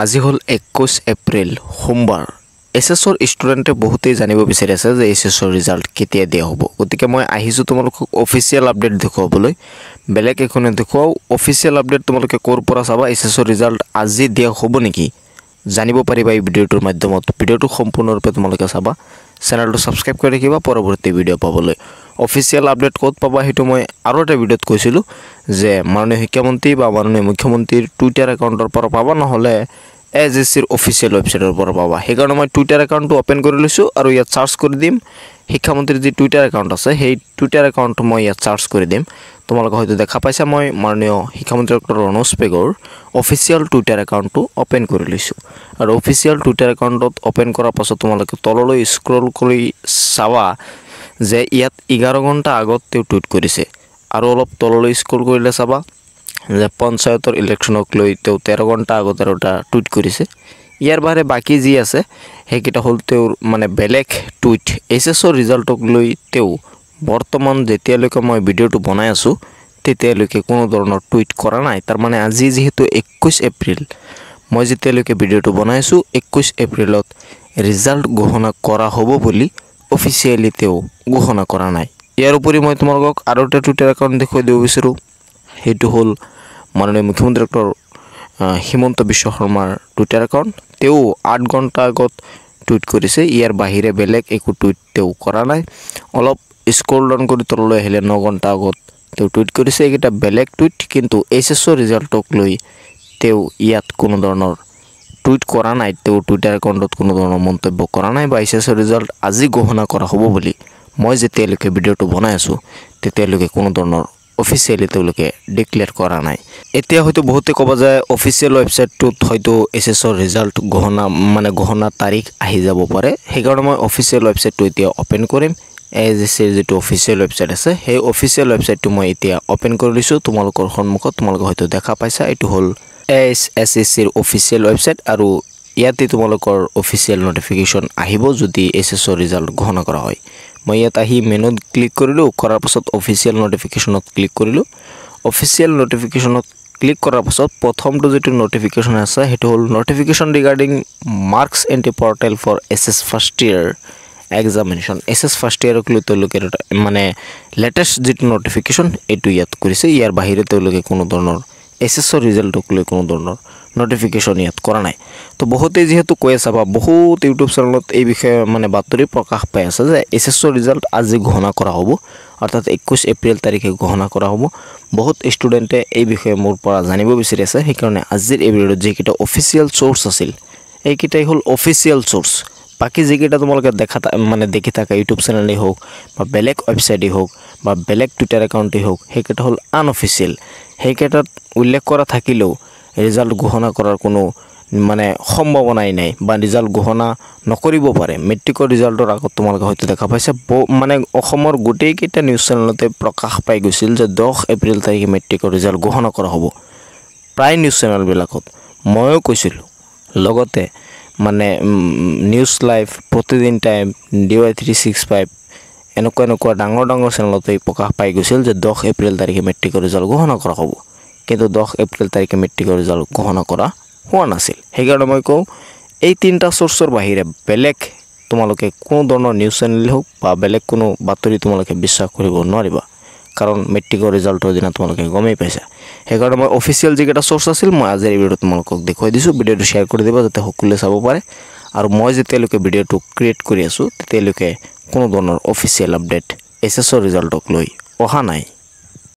আজি হল 21 এপ্ৰিল সোমবাৰ এছএছৰ ষ্টুডেণ্টে বহুতেই জানিব বিচাৰি আছে যে এছএছৰ ৰিজাল্ট কেতিয়া দিয়া হ'ব গতিকে মই আহিছো তোমালোকক অফিচিয়েল আপডেট দেখুৱাবলৈ বেলেগ এখনে দেখুৱাও অফিচিয়েল আপডেট তোমালোকে ক'ৰ পৰা চাবা এছএছৰ ৰিজাল্ট আজি দিয়া হ'ব নেকি জানিব পাৰিবা এই ভিডিঅ'টোৰ মাধ্যমত ভিডিঅ'টো সম্পূৰ্ণৰূপে তোমালোকে চাবা চেনেলটো সাবস্ক্ৰাইব কৰি ৰাখিবা পৰৱৰ্তী ভিডিঅ' পাবলৈ অফিচিয়েল আপডেট ক'ত পাবা হেতু মই আৰু এটা ভিডিঅ'ত কৈছিলো যে মাননীয় শিক্ষামন্ত্ৰী বা মাননীয় মুখ্যমন্ত্ৰীৰ টুইটাৰ একাউণ্টৰ পৰা পাবা নহলে এজএসসিৰ অফিচিয়েল ওয়েবসাইটৰ পৰা পাবা সেইকাৰণে মই টুইটাৰ একাউণ্টটো ওপেন কৰি লৈছো আৰু ইয়াত সাৰ্চ কৰি দিম শিক্ষামন্ত্ৰীৰ যি টুইটাৰ একাউণ্ট আছে সেই টুইটাৰ একাউণ্ট মই ইয়াত সাৰ্চ কৰি দিম তোমালোকে হয়তো দেখা পাইছা মই মাননীয় শিক্ষামন্ত্ৰী ডক্টৰ ৰনোজ পেগুৰ অফিচিয়েল টুইটাৰ একাউণ্টটো ওপেন কৰি লৈছো আৰু অফিচিয়েল টুইটাৰ একাউণ্টত ওপেন কৰাৰ পাছত তোমালোকে তললৈ স্ক্ৰল কৰি চাবা যে ইয়াত 11 ঘণ্টা আগত তেওঁ টুইট কৰিছে আৰু অলপ তললৈ স্ক্ৰল কৰিলে চাবা যে পঞ্চায়তৰ ইলেকশ্যনক লৈ তেওঁ 13 ঘণ্টা আগত এটা টুইট কৰিছে ইয়াৰ বাহিৰে বাকি যি আছে হেকিটা হল তেওঁৰ মানে বেলেগ টুইট এছএছৰ ৰিজাল্টক লৈ তেওঁ বৰ্তমান যেতিয়ালৈকে মই ভিডিঅ'টো বনাই আছো তেতিয়ালৈকে কোনো ধৰণৰ টুইট কৰা নাই তাৰ মানে আজি যেহেতু 21 এপ্ৰিল মই যেতিয়ালৈকে ভিডিঅ'টো বনাই আছো 21 এপ্ৰিলত ৰিজাল্ট ঘোষণা কৰা হ'ব বুলি অফিচিয়েলি তেওঁ ঘোষণা কৰা নাই ইয়াৰ উপৰি মই তোমালোকক আৰু এটা টুইটাৰ একাউণ্ট দেখুৱাই দিব বিচাৰো হেতু হল মাননীয় মুখ্যমন্ত্ৰী ডক্টৰ হিমন্ত বিশ্ব শৰ্মাৰ টুইটাৰ একাউণ্ট তেওঁ 8 ঘণ্টা আগত টুইট কৰিছে ইয়াৰ বাহিৰে বেলেগ একো টুইট তেওঁ কৰা নাই অলপ স্ক্ৰল ডাউন কৰি তললৈ আহিলে 9 ঘণ্টা আগত তেওঁ টুইট কৰিছে এটা বেলেগ টুইট কিন্তু এছএছৰ ৰিজাল্টক লৈ তেওঁ ইয়াত কোনো ধৰণৰ টুইট কৰা নাই তেওঁ টুইটাৰ একাউণ্টত কোনো ধৰণৰ মন্তব্য কৰা নাই বা এছএছৰ ৰিজাল্ট আজি ঘোষণা কৰা হ'ব বুলি মই যেতিয়ালৈকে ভিডিঅ'টো বনাই আছো তেতিয়ালৈকে কোনো ধৰণৰ অফিচিয়েলি তেওঁলোকে ডিক্লেয়াৰ কৰা নাই এতিয়া হয়তো বহুতে ক'ব যায় অফিচিয়েল ওয়েবসাইটটোত হয়তো এছএছৰ ৰিজাল্ট ঘোষণা তাৰিখ আহি যাব পাৰে সেইকাৰণে মই অফিচিয়েল ওয়েবসাইটটো এতিয়া ওপেন কৰিম এছএছৰ যেটো অফিচিয়েল ওয়েবসাইট আছে সেই অফিচিয়েল ওয়েবসাইটটো মই এতিয়া ওপেন কৰি লৈছো তোমালোকৰ সন্মুখত তোমালোকে হয়তো দেখা পাইছা এটো হল এছএছসিৰ অফিচিয়েল ওয়েবসাইট আৰু ইয়াতে তোমালোকৰ অফিচিয়েল নোটিফিকেশন আহিব যদি এছএছৰ ৰিজাল্ট ঘোষণা কৰা হয় মই ইয়াত আহি মেনুত ক্লিক কৰিলো কৰাৰ পাছত অফিচিয়েল নোটিফিকেশনত ক্লিক কৰিলো অফিচিয়েল নোটিফিকেশনত ক্লিক কৰাৰ পাছত প্ৰথমটো যেটো নোটিফিকেশন আছে হেতু হল notification regarding marks entry portal for SS first year examination SS first ইয়াৰক লৈ তেওঁলোকে মানে লেটেষ্ট যেটো নোটিফিকেশন এটো ইয়াত কৰিছে ইয়াৰ বাহিৰে তেওঁলোকে কোনো ধৰণৰ এছএছৰ ৰিজাল্টক লৈ কোনো ধৰণৰ নোটিফিকেশন ইয়াত কৰা নাই তো বহুতে যেহেতু কৈ আছে বা বহুত ইউটিউব চেনেলত এই বিষয়ে মানে বাতৰি প্ৰকাশ পাই আছে যে এছএছৰ ৰিজাল্ট আজি ঘোষণা কৰা হ'ব অৰ্থাৎ 21 এপ্ৰিল তাৰিখে ঘোষণা কৰা হ'ব বহুত ষ্টুডেন্টে এই বিষয়ে মোৰ পৰা জানিব বিচাৰি আছে সেইকাৰণে আজিৰ এই ভিডিঅ'ত যেকিটা অফিচিয়েল সোৰ্স আছিল এইকিটাই হল অফিচিয়েল সোৰ্স বাকি যেকিটা তোমালোকে দেখি থাকা ইউটিউব চেনেলে হোক বা বেলেগ ওয়েবসাইটে হোক বা বেলেগ টুইটাৰ একাউণ্টে হোক হেকিটা হল আনঅফিচিয়েল হেকিটাত উল্লেখ কৰা থাকিলেও ৰিজাল্ট ঘোষণা কৰাৰ কোনো মানে সম্ভাৱনাই নাই বা ৰিজাল্ট ঘোষণা নকৰিব পাৰে মেট্ৰিকৰ ৰিজাল্টৰ আগত তোমালোকে হয়তো দেখা পাইছে মানে অসমৰ গোটেই কেইটা নিউজ চেনেলতে প্ৰকাশ পাই গৈছিল যে 10 এপ্ৰিল তাৰিখে মেট্ৰিকৰ ৰিজাল্ট ঘোষণা কৰা হ'ব প্ৰায় নিউজ চেনেল বিলাকত ময়ো কৈছিল লগতে মানে নিউজ লাইভ প্ৰতিদিন টাইম DY365 এনেকুৱা ডাঙৰ চেনেলতে প্ৰকাশ পাই গৈছিল যে 10 এপ্ৰিল তাৰিখে মেট্ৰিকৰ ৰিজাল্ট ঘোষণা কৰা হ'ব কিন্তু 10 এপ্ৰিল তাৰিখে মেট্ৰিকৰ ৰিজাল্ট ঘোষণা কৰা হোৱা নাছিল সেইকাৰণে মই কওঁ এই তিনটা সোৰ্সৰ বাহিৰে বেলেগ তোমালোকে কোনো ধৰণৰ নিউজ চেনেল হোক বা বেলেগ কোনো বাতৰি তোমালোকে বিশ্বাস কৰিব নোৱাৰিবা কাৰণ মেট্ৰিকৰ ৰিজাল্টৰ দিনা তোমালোকে গমেই পাইছা সেইকাৰণে মই অফিচিয়েল যেটা সোৰ্স আছিল মই আজিৰ ভিডিঅ'ত তোমালোকক দেখুৱাই দিছো ভিডিঅ'টো শেয়াৰ কৰি দিবা যাতে সকলোৱে চাব পাৰে আৰু মই যেতিয়ালৈকে ভিডিঅ'টো ক্ৰিয়েট কৰি আছো তেতিয়ালৈকে কোনো ধৰণৰ অফিচিয়েল আপডেট এছএছৰ ৰিজাল্টক লৈ অহা নাই